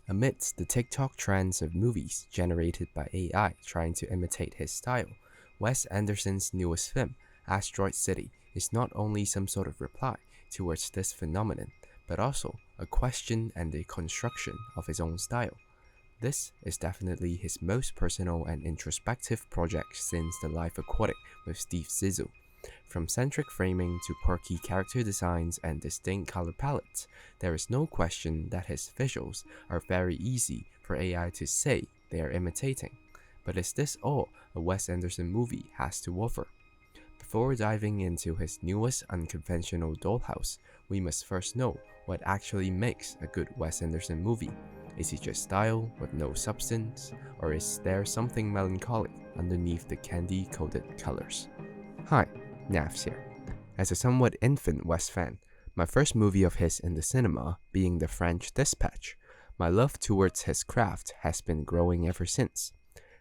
Amidst the TikTok trends of movies generated by AI trying to imitate his style, Wes Anderson's newest film, Asteroid City, is not only some sort of reply towards this phenomenon, but also a question and a construction of his own style. This is definitely his most personal and introspective project since The Life Aquatic with Steve Zissou. From centric framing to quirky character designs and distinct color palettes, there is no question that his visuals are very easy for AI to say they are imitating. But is this all a Wes Anderson movie has to offer? Before diving into his newest unconventional dollhouse, we must first know what actually makes a good Wes Anderson movie. Is it just style with no substance, or is there something melancholic underneath the candy-coated colors? Hi, Navs here. As a somewhat infant Wes fan, my first movie of his in the cinema being The French Dispatch, my love towards his craft has been growing ever since.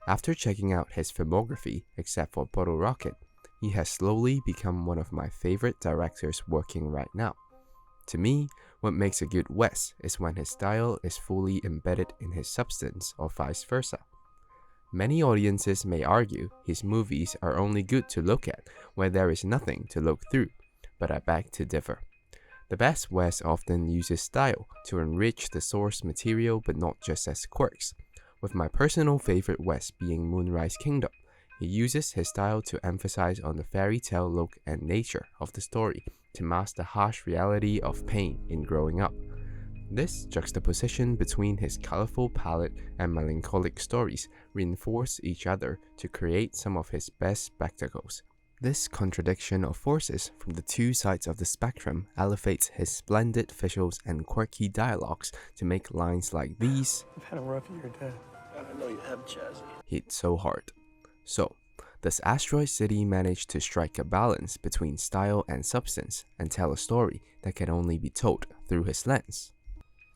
After checking out his filmography, except for Bottle Rocket, he has slowly become one of my favorite directors working right now. To me, what makes a good Wes is when his style is fully embedded in his substance or vice versa. Many audiences may argue his movies are only good to look at where there is nothing to look through, but I beg to differ. The best Wes often uses style to enrich the source material but not just as quirks, with my personal favorite Wes being Moonrise Kingdom. He uses his style to emphasize on the fairy tale look and nature of the story to mask the harsh reality of pain in growing up. This juxtaposition between his colorful palette and melancholic stories reinforce each other to create some of his best spectacles. This contradiction of forces from the two sides of the spectrum elevates his splendid visuals and quirky dialogues to make lines like these I've had a rough year, Dad. I know you have, Chazzy. hit so hard. So, does Asteroid City manage to strike a balance between style and substance and tell a story that can only be told through his lens?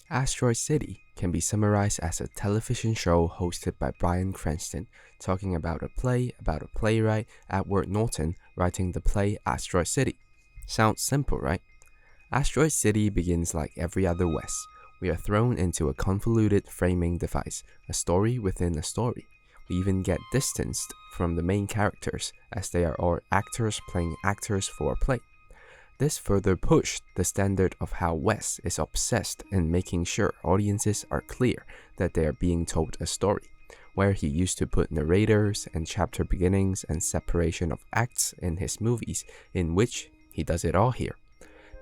Asteroid City can be summarized as a television show hosted by Bryan Cranston, talking about a play about a playwright, Edward Norton, writing the play Asteroid City. Sounds simple, right? Asteroid City begins like every other Wes. We are thrown into a convoluted framing device, a story within a story. We even get distanced from the main characters, as they are all actors playing actors for a play. This further pushed the standard of how Wes is obsessed in making sure audiences are clear that they are being told a story, where he used to put narrators and chapter beginnings and separation of acts in his movies, in which he does it all here.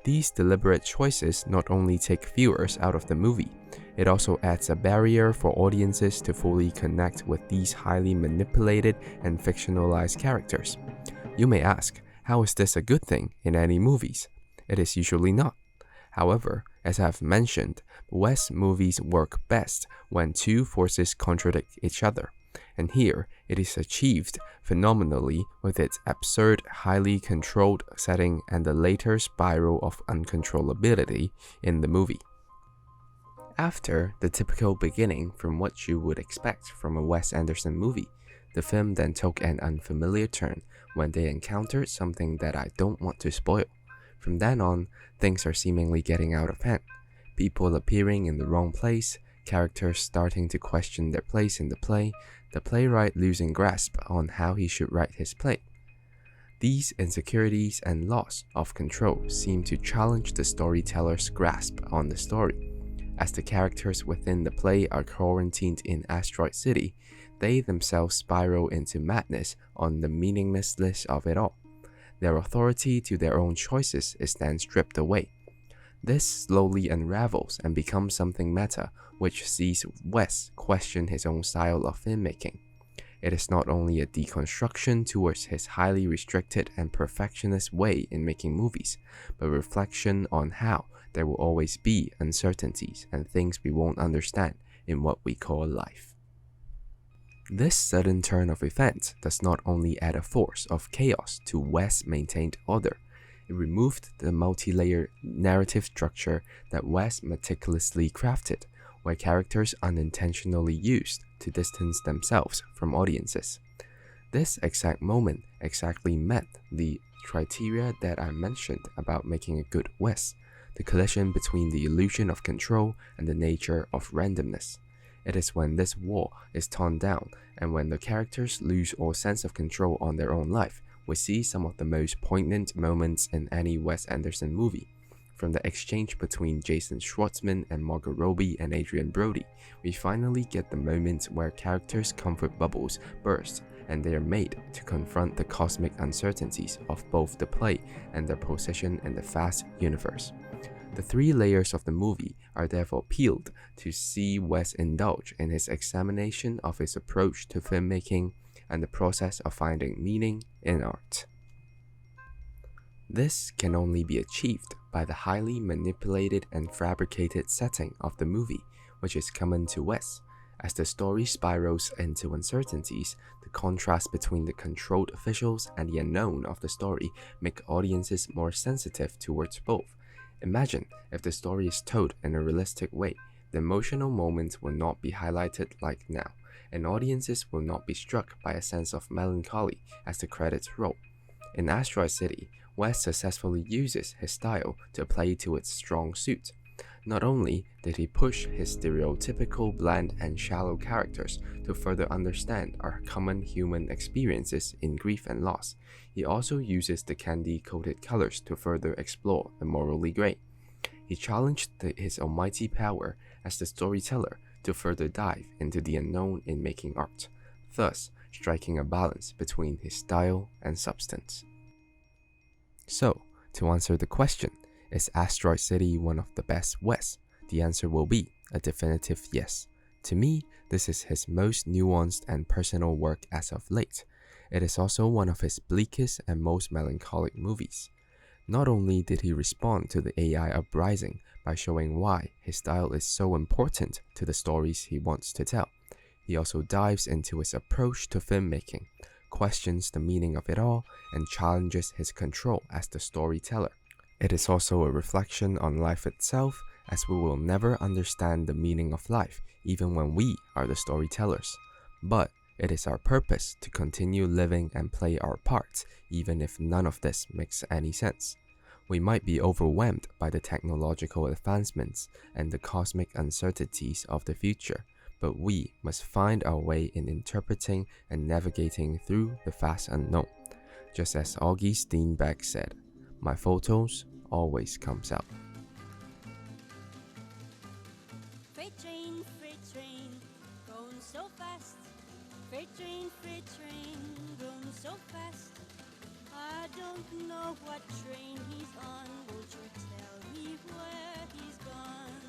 These deliberate choices not only take viewers out of the movie, it also adds a barrier for audiences to fully connect with these highly manipulated and fictionalized characters. You may ask, how is this a good thing in any movies? It is usually not. However, as I have mentioned, Wes movies work best when two forces contradict each other, and here it is achieved phenomenally with its absurd, highly controlled setting and the later spiral of uncontrollability in the movie. After the typical beginning from what you would expect from a Wes Anderson movie, the film then took an unfamiliar turn when they encountered something that I don't want to spoil. From then on, things are seemingly getting out of hand. People appearing in the wrong place, characters starting to question their place in the playwright losing grasp on how he should write his play. These insecurities and loss of control seem to challenge the storyteller's grasp on the story. As the characters within the play are quarantined in Asteroid City, they themselves spiral into madness on the meaninglessness of it all. Their authority to their own choices is then stripped away. This slowly unravels and becomes something meta, which sees Wes question his own style of filmmaking. It is not only a deconstruction towards his highly restricted and perfectionist way in making movies, but reflection on how there will always be uncertainties and things we won't understand in what we call life. This sudden turn of events does not only add a force of chaos to Wes' maintained order, it removed the multi-layered narrative structure that Wes meticulously crafted, where characters unintentionally used to distance themselves from audiences. This exact moment exactly met the criteria that I mentioned about making a good Wes. the collision between the illusion of control and the nature of randomness. It is when this wall is torn down and when the characters lose all sense of control on their own life, we see some of the most poignant moments in any Wes Anderson movie. From the exchange between Jason Schwartzman and Margot Robbie and Adrian Brody, we finally get the moment where characters' comfort bubbles burst and they are made to confront the cosmic uncertainties of both the play and their position in the vast universe. The three layers of the movie are therefore peeled to see Wes indulge in his examination of his approach to filmmaking and the process of finding meaning in art. This can only be achieved by the highly manipulated and fabricated setting of the movie, which is common to Wes. As the story spirals into uncertainties, the contrast between the controlled visuals and the unknown of the story make audiences more sensitive towards both. Imagine if the story is told in a realistic way, the emotional moments will not be highlighted like now, and audiences will not be struck by a sense of melancholy as the credits roll. In Asteroid City, Wes successfully uses his style to play to its strong suit. Not only did he push his stereotypical bland and shallow characters to further understand our common human experiences in grief and loss, he also uses the candy-coated colors to further explore the morally gray. He challenged his almighty power as the storyteller to further dive into the unknown in making art, thus striking a balance between his style and substance. So, to answer the question, is Asteroid City one of the best Wes? The answer will be a definitive yes. To me, this is his most nuanced and personal work as of late. It is also one of his bleakest and most melancholic movies. Not only did he respond to the AI uprising by showing why his style is so important to the stories he wants to tell, he also dives into his approach to filmmaking, questions the meaning of it all, and challenges his control as the storyteller. It is also a reflection on life itself, as we will never understand the meaning of life even when we are the storytellers. But it is our purpose to continue living and play our parts even if none of this makes any sense. We might be overwhelmed by the technological advancements and the cosmic uncertainties of the future, but we must find our way in interpreting and navigating through the vast unknown. Just as Augie Steinbeck said, "My photos always comes out." Freight train, going so fast. Freight train, going so fast. I don't know what train he's on. Won't you tell me where he's gone?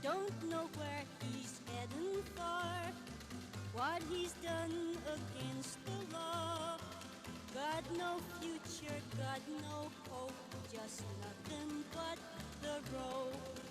Don't know where he's heading for, what he's done against the law. Got no future, got no hope, just nothing but the road.